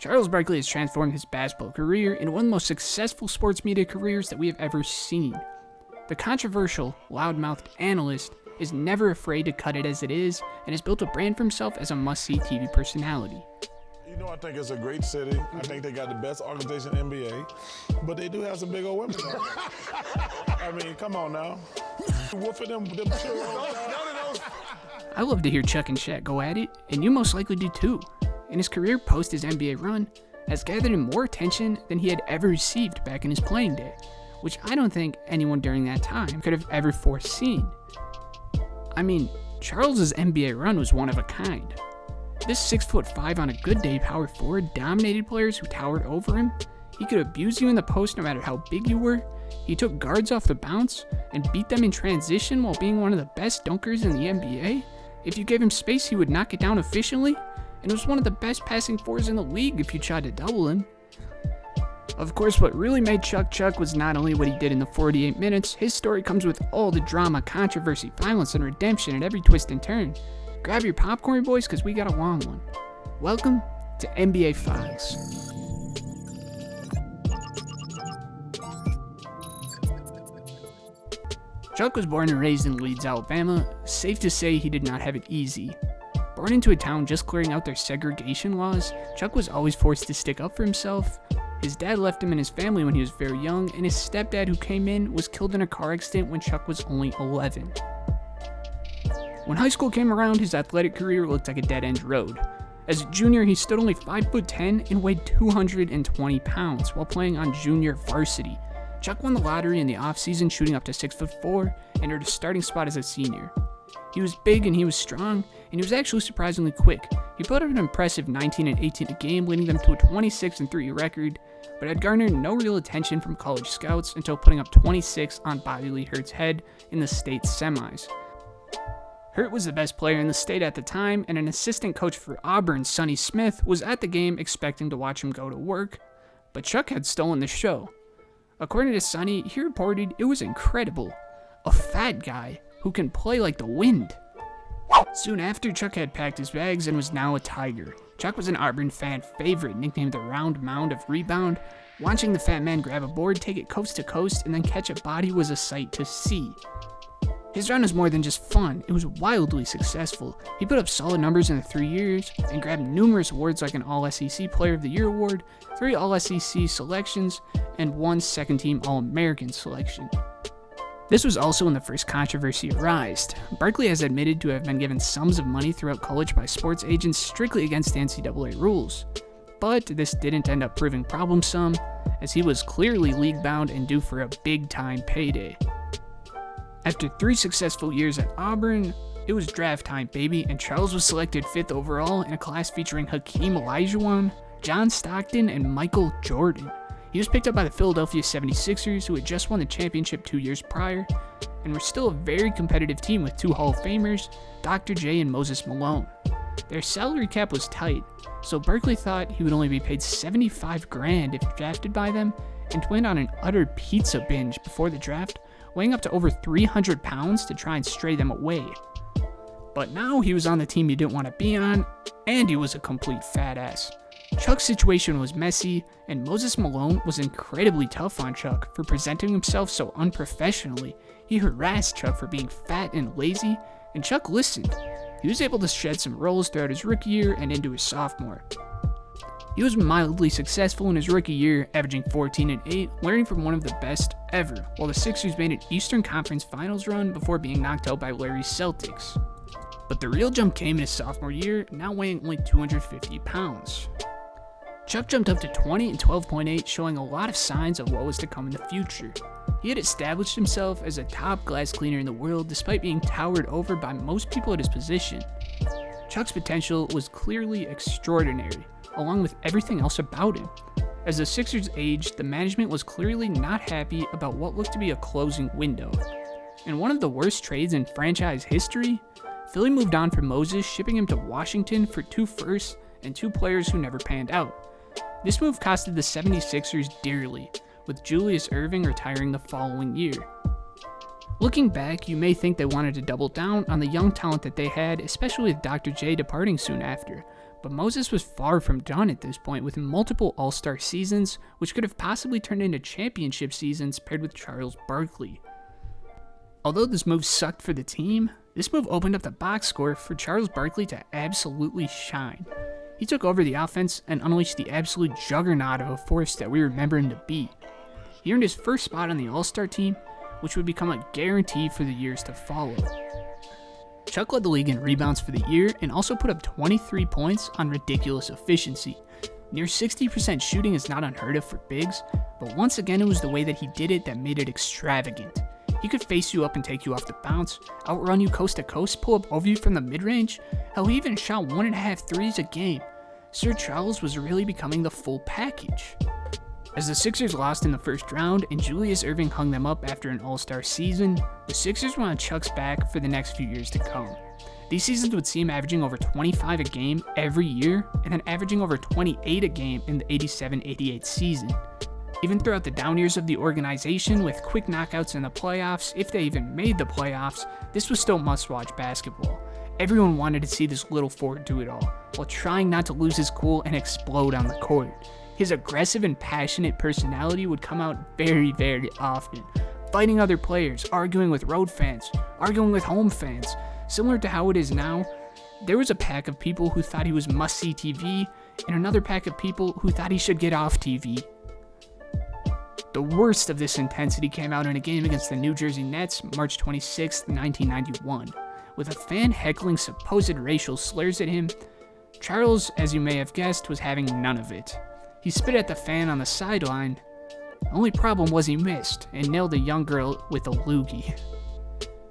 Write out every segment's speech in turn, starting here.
Charles Barkley has transformed his basketball career into one of the most successful sports media careers that we have ever seen. The controversial, loudmouthed analyst is never afraid to cut it as it is and has built a brand for himself as a must-see TV personality. You know, I think it's a great city. I think they got the best organization in the NBA, but they do have some big old women. I mean, come on now. Whooping them I love to hear Chuck and Shaq go at it, and you most likely do too. And his career post his NBA run has gathered him more attention than he had ever received back in his playing day, which I don't think anyone during that time could have ever foreseen. I mean, Charles's NBA run was one of a kind. This 6'5" on a good day power forward dominated players who towered over him. He could abuse you in the post no matter how big you were. He took guards off the bounce and beat them in transition while being one of the best dunkers in the NBA. If you gave him space, he would knock it down efficiently, and was one of the best passing fours in the league if you tried to double him. Of course, what really made Chuck Chuck was not only what he did in the 48 minutes, his story comes with all the drama, controversy, violence, and redemption at every twist and turn. Grab your popcorn, boys, because we got a long one. Welcome to NBA Files. Chuck was born and raised in Leeds, Alabama. Safe to say he did not have it easy. Born into a town just clearing out their segregation laws, Chuck was always forced to stick up for himself. His dad left him and his family when he was very young, and his stepdad, who came in, was killed in a car accident when Chuck was only 11. When high school came around, his athletic career looked like a dead-end road. As a junior, he stood only 5'10" and weighed 220 pounds while playing on junior varsity. Chuck won the lottery in the offseason, shooting up to 6'4", and earned a starting spot as a senior. He was big and he was strong, and he was actually surprisingly quick. He put up an impressive 19 and 18 a game, leading them to a 26-3 record, but had garnered no real attention from college scouts until putting up 26 on Bobby Lee Hurt's head in the state semis. Hurt was the best player in the state at the time, and an assistant coach for Auburn, Sonny Smith, was at the game expecting to watch him go to work, but Chuck had stolen the show. According to Sonny, he reported it was incredible. A fat guy who can play like the wind. Soon after, Chuck had packed his bags and was now a Tiger. Chuck was an Auburn fan favorite, nicknamed the round mound of rebound. Watching the fat man grab a board, take it coast to coast, and then catch a body was a sight to see. His run was more than just fun, it was wildly successful. He put up solid numbers in the 3 years, and grabbed numerous awards like an All-SEC Player of the Year award, 3 All-SEC selections, and 1 second-team All-American selection. This was also when the first controversy arose. Barkley has admitted to have been given sums of money throughout college by sports agents strictly against the NCAA rules. But this didn't end up proving troublesome, as he was clearly league-bound and due for a big-time payday. After 3 successful years at Auburn, it was draft time, baby, and Charles was selected 5th overall in a class featuring Hakeem Olajuwon, John Stockton, and Michael Jordan. He was picked up by the Philadelphia 76ers, who had just won the championship 2 years prior, and were still a very competitive team with 2 Hall of Famers, Dr. J and Moses Malone. Their salary cap was tight, so Barkley thought he would only be paid $75,000 if drafted by them, and went on an utter pizza binge before the draft, weighing up to over 300 pounds to try and stray them away. But now he was on the team he didn't want to be on, and he was a complete fat ass. Chuck's situation was messy, and Moses Malone was incredibly tough on Chuck for presenting himself so unprofessionally. He harassed Chuck for being fat and lazy, and Chuck listened. He was able to shed some roles throughout his rookie year and into his sophomore. He was mildly successful in his rookie year, averaging 14 and 8, learning from one of the best ever, while the Sixers made an Eastern Conference Finals run before being knocked out by Larry's Celtics. But the real jump came in his sophomore year, now weighing only 250 pounds. Chuck jumped up to 20 and 12.8, showing a lot of signs of what was to come in the future. He had established himself as a top glass cleaner in the world despite being towered over by most people at his position. Chuck's potential was clearly extraordinary, along with everything else about him. As the Sixers aged, the management was clearly not happy about what looked to be a closing window. In one of the worst trades in franchise history, Philly moved on from Moses, shipping him to Washington for 2 firsts and 2 players who never panned out. This move costed the 76ers dearly, with Julius Erving retiring the following year. Looking back, you may think they wanted to double down on the young talent that they had, especially with Dr. J departing soon after, But Moses was far from done at this point, with multiple All-Star seasons, which could have possibly turned into championship seasons paired with Charles Barkley. Although this move sucked for the team, this move opened up the box score for Charles Barkley to absolutely shine. He took over the offense and unleashed the absolute juggernaut of a force that we remember him to be. He earned his first spot on the All-Star team, which would become a guarantee for the years to follow. Chuck led the league in rebounds for the year and also put up 23 points on ridiculous efficiency. Near 60% shooting is not unheard of for bigs, but once again it was the way that he did it that made it extravagant. He could face you up and take you off the bounce, outrun you coast to coast, pull up over you from the mid-range. Hell, he even shot 1.5 threes a game. Sir Charles was really becoming the full package. As the Sixers lost in the first round and Julius Erving hung them up after an All-Star season, the Sixers were on Chuck's back for the next few years to come. These seasons would see him averaging over 25 a game every year, and then averaging over 28 a game in the 87-88 season. Even throughout the down years of the organization, with quick knockouts in the playoffs, if they even made the playoffs, this was still must-watch basketball. Everyone wanted to see this little forward do it all, while trying not to lose his cool and explode on the court. His aggressive and passionate personality would come out very, very often, fighting other players, arguing with road fans, arguing with home fans. Similar to how it is now, there was a pack of people who thought he was must-see TV, and another pack of people who thought he should get off TV. The worst of this intensity came out in a game against the New Jersey Nets, March 26, 1991. With a fan heckling supposed racial slurs at him, Charles, as you may have guessed, was having none of it. He spit at the fan on the sideline. The only problem was he missed, and nailed a young girl with a loogie.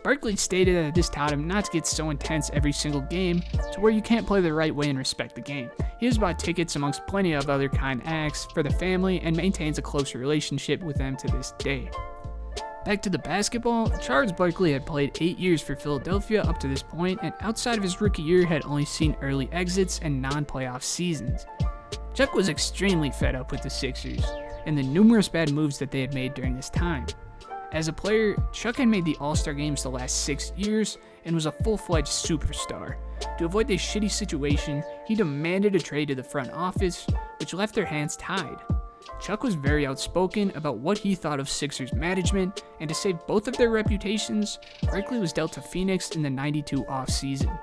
Barkley stated that this taught him not to get so intense every single game to where you can't play the right way and respect the game. He has bought tickets amongst plenty of other kind acts for the family and maintains a close relationship with them to this day. Back to the basketball, Charles Barkley had played 8 years for Philadelphia up to this point, and outside of his rookie year had only seen early exits and non-playoff seasons. Chuck was extremely fed up with the Sixers and the numerous bad moves that they had made during this time. As a player, Chuck had made the All-Star games the last 6 years and was a full-fledged superstar. To avoid this shitty situation, he demanded a trade to the front office, which left their hands tied. Chuck was very outspoken about what he thought of Sixers management, and to save both of their reputations, Barkley was dealt to Phoenix in the 92 offseason.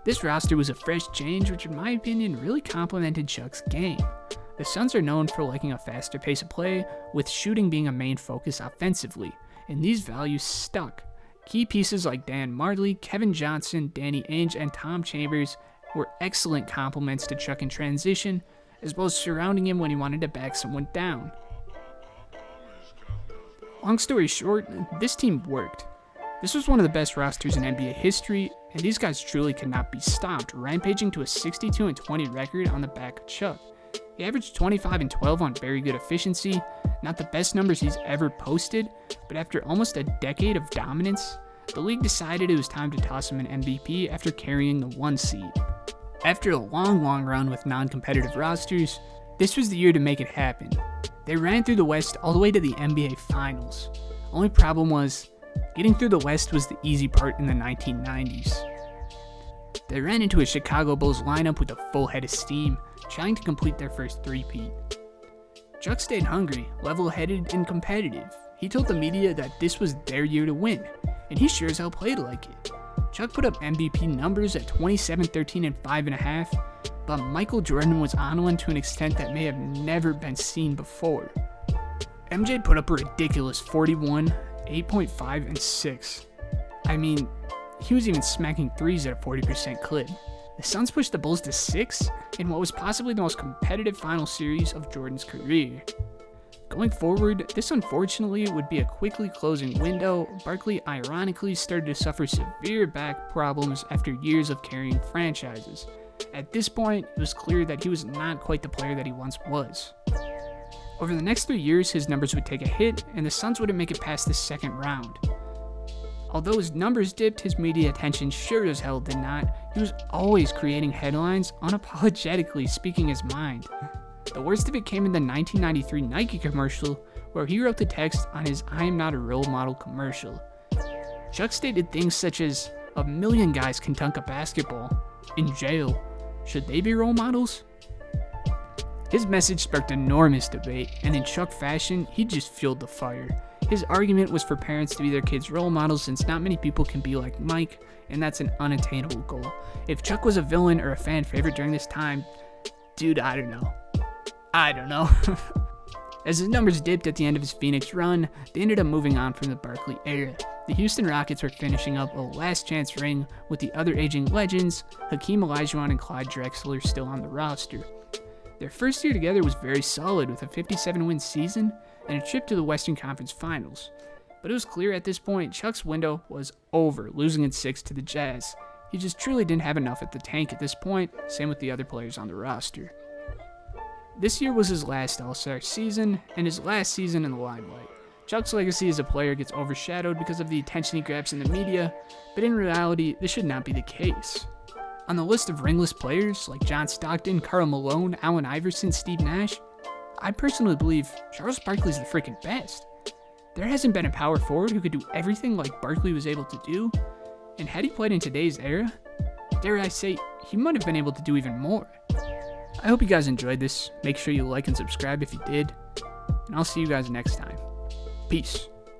This roster was a fresh change, which in my opinion really complemented Chuck's game. The Suns are known for liking a faster pace of play, with shooting being a main focus offensively, and these values stuck. Key pieces like Dan Marley, Kevin Johnson, Danny Ainge, and Tom Chambers were excellent complements to Chuck in transition, as well as surrounding him when he wanted to back someone down. Long story short, this team worked. This was one of the best rosters in NBA history, and these guys truly could not be stopped, rampaging to a 62-20 record on the back of Chuck. He averaged 25 and 12 on very good efficiency, not the best numbers he's ever posted, but after almost a decade of dominance, the league decided it was time to toss him an MVP after carrying the 1 seed. After a long run with non-competitive rosters, this was the year to make it happen. They ran through the West all the way to the NBA Finals. Only problem was, getting through the West was the easy part in the 1990s. They ran into a Chicago Bulls lineup with a full head of steam, trying to complete their first three-peat. Chuck stayed hungry, level-headed, and competitive. He told the media that this was their year to win, and he sure as hell played like it. Chuck put up MVP numbers at 27, 13, and 5.5, but Michael Jordan was on one to an extent that may have never been seen before. MJ put up a ridiculous 41, 8.5, and 6. I mean, he was even smacking threes at a 40% clip. The Suns pushed the Bulls to 6 in what was possibly the most competitive final series of Jordan's career. Going forward, this unfortunately would be a quickly closing window. Barkley ironically started to suffer severe back problems after years of carrying franchises. At this point, it was clear that he was not quite the player that he once was. Over the next 3 years, his numbers would take a hit, and the Suns wouldn't make it past the second round. Although his numbers dipped, his media attention sure as hell did not. He was always creating headlines, unapologetically speaking his mind. The worst of it came in the 1993 Nike commercial, where he wrote the text on his "I am not a role model" commercial. Chuck stated things such as, "1 million guys can dunk a basketball. In jail. Should they be role models? His message sparked enormous debate, and in Chuck fashion, he just fueled the fire. His argument was for parents to be their kids' role models since not many people can be like Mike, and that's an unattainable goal. If Chuck was a villain or a fan favorite during this time, dude, I don't know. As his numbers dipped at the end of his Phoenix run, they ended up moving on from the Barkley era. The Houston Rockets were finishing up a last chance ring with the other aging legends, Hakeem Olajuwon and Clyde Drexler, still on the roster. Their first year together was very solid with a 57-win season and a trip to the Western Conference Finals. But it was clear at this point Chuck's window was over, losing in 6 to the Jazz. He just truly didn't have enough at the tank at this point, same with the other players on the roster. This year was his last All-Star season, and his last season in the limelight. Chuck's legacy as a player gets overshadowed because of the attention he grabs in the media, but in reality, this should not be the case. On the list of ringless players like John Stockton, Karl Malone, Allen Iverson, Steve Nash, I personally believe Charles Barkley's the freaking best. There hasn't been a power forward who could do everything like Barkley was able to do, and had he played in today's era, dare I say, he might have been able to do even more. I hope you guys enjoyed this. Make sure you like and subscribe if you did, and I'll see you guys next time. Peace.